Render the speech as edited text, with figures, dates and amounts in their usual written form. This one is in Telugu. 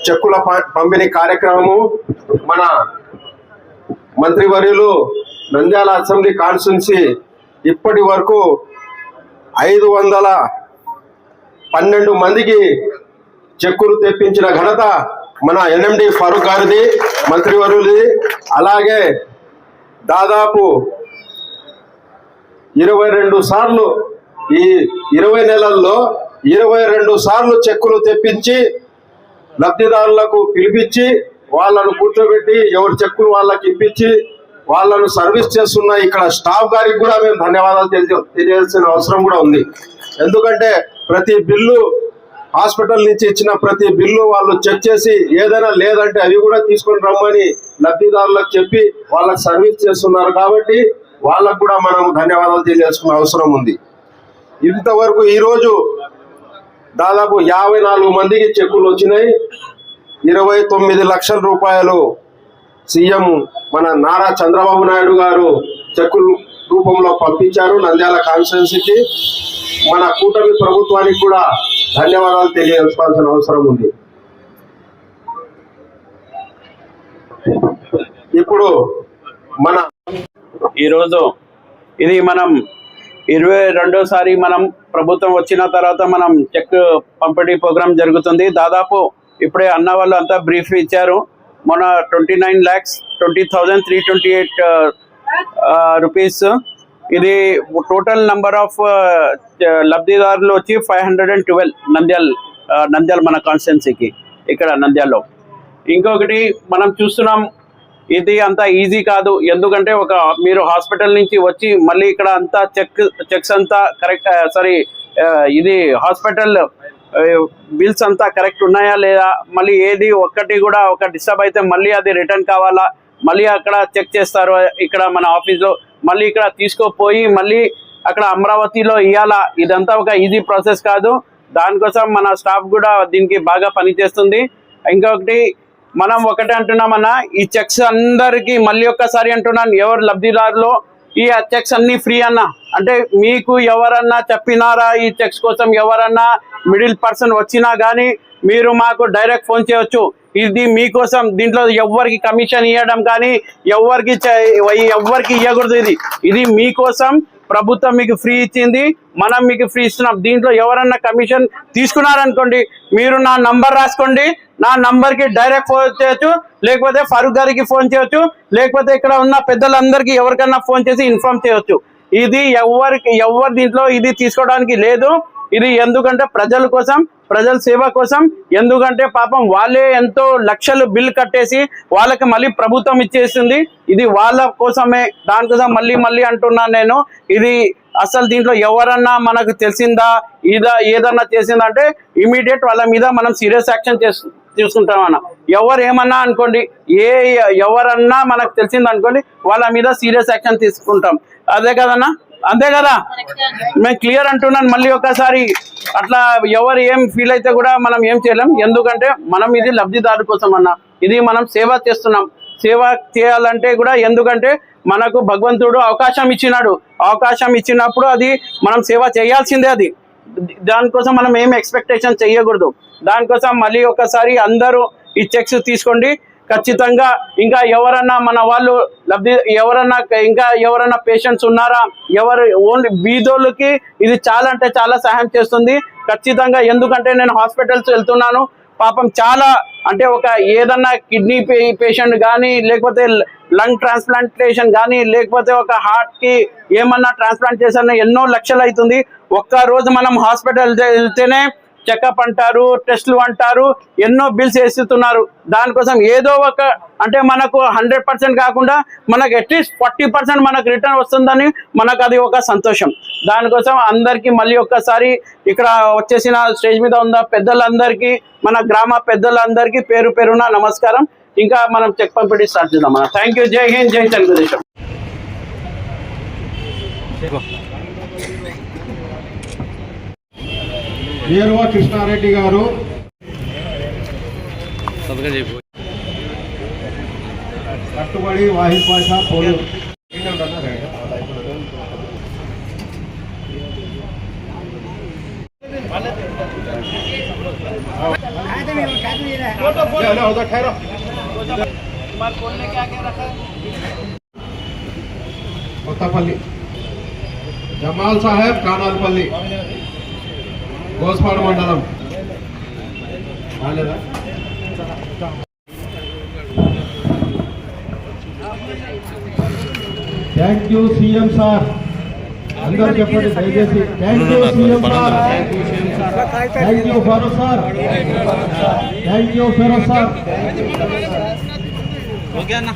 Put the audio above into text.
చెక్కుల పంపిణీ కార్యక్రమము మన మంత్రివర్యులు నంద్యాల అసెంబ్లీ కాన్స్టిట్యున్సీ ఇప్పటి వరకు 512 మందికి చెక్కులు తెప్పించిన ఘనత మన ఎన్ఎండి ఫారూక్ గారిది, మంత్రివర్యులది. అలాగే దాదాపు 22 సార్లు ఈ 20 నెలల్లో 22 సార్లు చెక్కులు తెప్పించి లబ్ధిదారులకు పిలిపించి వాళ్ళను కూర్చోబెట్టి ఎవరి చెక్కులు వాళ్ళకి ఇప్పించి వాళ్ళను సర్వీస్ చేస్తున్న ఇక్కడ స్టాఫ్ గారికి కూడా మేము ధన్యవాదాలు తెలియాల్సిన అవసరం కూడా ఉంది. ఎందుకంటే ప్రతి బిల్లు హాస్పిటల్ నుంచి ఇచ్చిన ప్రతి బిల్లు వాళ్ళు చెక్ చేసి ఏదైనా లేదంటే అవి కూడా తీసుకొని రమ్మని లబ్ధిదారులకు చెప్పి వాళ్ళకి సర్వీస్ చేస్తున్నారు. కాబట్టి వాళ్ళకు కూడా మనం ధన్యవాదాలు తెలియాల్సిన అవసరం ఉంది. ఇంతవరకు ఈరోజు దాదాపు 54 మందికి చెక్కులు వచ్చినాయి. 29 లక్షల రూపాయలు సీఎం మన నారా చంద్రబాబు నాయుడు గారు చెక్కుల రూపంలో పంపించారు నంద్యాల కాన్స్టిట్యున్సీకి. మన కూటమి ప్రభుత్వానికి కూడా ధన్యవాదాలు తెలియజేయాల్సిన అవసరం ఉంది. ఇప్పుడు మన ఈరోజు ఇది మనం 22సారి మనం ప్రభుత్వం వచ్చిన తర్వాత మనం చెక్ పంపిణీ ప్రోగ్రాం జరుగుతుంది. దాదాపు ఇప్పుడే అన్న వాళ్ళు అంతా బ్రీఫ్ ఇచ్చారు. మన 29,20,328 రూపీస్. ఇది టోటల్ నంబర్ ఆఫ్ లబ్ధిదారులు వచ్చి 512 నంద్యాల మన కాన్స్టిట్యున్సీకి ఇక్కడ నంద్యాలలో. ఇంకొకటి మనం చూస్తున్నాం, ఇది అంత ఈజీ కాదు. ఎందుకంటే మీరు హాస్పిటల్ నుంచి వచ్చి మళ్ళీ ఇక్కడ అంతా చెక్స్ అంతా కరెక్ట్, ఇది హాస్పిటల్ బిల్స్ అంతా కరెక్ట్ ఉన్నాయా లేదా, మళ్ళీ ఏది ఒక్కటి కూడా ఒక డిస్టర్బ్ అయితే మళ్ళీ అది రిటర్న్ కావాలా, మళ్ళీ అక్కడ చెక్ చేస్తారు ఇక్కడ మన ఆఫీస్లో, మళ్ళీ ఇక్కడ తీసుకోపోయి మళ్ళీ అక్కడ అమరావతిలో ఇవ్వాలా. ఇదంతా ఒక ఈజీ ప్రాసెస్ కాదు. దానికోసం మన స్టాఫ్ కూడా దీనికి బాగా పనిచేస్తుంది. ఇంకొకటి మనం ఒకటే అంటున్నామన్నా, ఈ చెక్స్ అందరికీ మళ్ళీ ఒక్కసారి అంటున్నాను, ఎవరు లబ్ధిదారులో ఈ చెక్స్ అన్ని ఫ్రీ అన్న. అంటే మీకు ఎవరన్నా చెప్పినారా ఈ చెక్స్ కోసం, ఎవరన్నా మిడిల్ పర్సన్ వచ్చినా కానీ మీరు మాకు డైరెక్ట్ ఫోన్ చేయవచ్చు. ఇది మీకోసం, దీంట్లో ఎవరికి కమిషన్ ఇవ్వడం కానీ ఎవరికి ఇవ్వకూడదు. ఇది మీకోసం ప్రభుత్వం మీకు ఫ్రీ ఇచ్చింది, మనం మీకు ఫ్రీ ఇస్తున్నాం. దీంట్లో ఎవరన్నా కమిషన్ తీసుకున్నారనుకోండి, మీరు నా నంబర్ రాసుకోండి, నా నంబర్కి డైరెక్ట్ ఫోన్ చేయొచ్చు, లేకపోతే ఫారూక్ గారికి ఫోన్ చేయొచ్చు, లేకపోతే ఇక్కడ ఉన్న పెద్దలందరికీ ఎవరికన్నా ఫోన్ చేసి ఇన్ఫార్మ్ చేయొచ్చు. ఇది ఎవరు దీంట్లో ఇది తీసుకోవడానికి లేదు. ఇది ఎందుకంటే ప్రజల కోసం, ప్రజల సేవ కోసం. ఎందుకంటే పాపం వాళ్ళే ఎంతో లక్షలు బిల్ కట్టేసి వాళ్ళకి మళ్ళీ ప్రభుత్వం ఇచ్చేస్తుంది. ఇది వాళ్ళ కోసమే, దానికోసం మళ్ళీ అంటున్నాను నేను. ఇది అసలు దీంట్లో ఎవరన్నా మనకు తెలిసిందా ఏదన్నా చేసిందంటే ఇమీడియట్ వాళ్ళ మీద మనం సీరియస్ యాక్షన్ తీసుకుంటామన్న. ఎవరు ఏమన్నా అనుకోండి, ఎవరన్నా మనకు తెలిసిందనుకోండి వాళ్ళ మీద సీరియస్ యాక్షన్ తీసుకుంటాం. అదే కదన్నా, అంతే కదా? మేము క్లియర్ అంటున్నాను మళ్ళీ ఒకసారి. అట్లా ఎవరు ఏం ఫీల్ అయితే కూడా మనం ఏం చేయలేం. ఎందుకంటే మనం ఇది లబ్ధిదారు కోసం అన్న, ఇది మనం సేవ చేస్తున్నాం. సేవ చేయాలంటే కూడా, ఎందుకంటే మనకు భగవంతుడు అవకాశం ఇచ్చినాడు. అవకాశం ఇచ్చినప్పుడు అది మనం సేవ చేయాల్సిందే. అది దానికోసం మనం ఏం ఎక్స్పెక్టేషన్ చేయకూడదు. దానికోసం మళ్ళీ ఒకసారి అందరూ ఈ చెక్స్ తీసుకోండి ఖచ్చితంగా. ఇంకా ఎవరన్నా మన వాళ్ళు ఎవరన్నా పేషెంట్స్ ఉన్నారా, ఓన్లీ బీదోళ్ళకి ఇది చాలా అంటే చాలా సహాయం చేస్తుంది ఖచ్చితంగా. ఎందుకంటే నేను హాస్పిటల్స్ వెళ్తున్నాను, పాపం చాలా అంటే ఏదన్నా కిడ్నీ పేషెంట్ కానీ, లేకపోతే లంగ్ ట్రాన్స్ప్లాంటేషన్ కానీ, లేకపోతే ఒక హార్ట్కి ఏమన్నా ట్రాన్స్ప్లాంట్ చేసిన ఎన్నో లక్షలు అవుతుంది. ఒక్కరోజు మనం హాస్పిటల్ వెళ్తేనే చెకప్ అంటారు, టెస్టులు అంటారు, ఎన్నో బిల్స్ వేస్తున్నారు. దానికోసం ఏదో అంటే మనకు 100% కాకుండా మనకు అట్లీస్ట్ 40% మనకు రిటర్న్ వస్తుందని మనకు అది ఒక సంతోషం. దానికోసం అందరికీ మళ్ళీ ఒక్కసారి ఇక్కడ వచ్చేసిన స్టేజ్ మీద ఉన్న పెద్దలందరికీ, మన గ్రామ పెద్దలందరికీ పేరు పేరున నమస్కారం. ఇంకా మనం చెక్ పంపిణీ స్టార్ట్ చేద్దాం. Thank you. జై హింద్, జై తెలుగుదేశం. ఏరువ కృష్ణారెడ్డి గారు, కట్టుబడి వాహిద్ పాషా, పోలీస్ उधर ठहरो। तुम्हारे फोन में क्या क्या रखा है? కొత్తపల్లి జమాల్ సాహెబ్ కానాల్పల్లి గోస్పాడు మండలం రాలేదా? థ్యాంక్ యూ సీఎం సార్ అందరూ చెప్పండి దయచేసి thank you CM sir thank you Farooq sir thank you Feroz sir हो गया ना?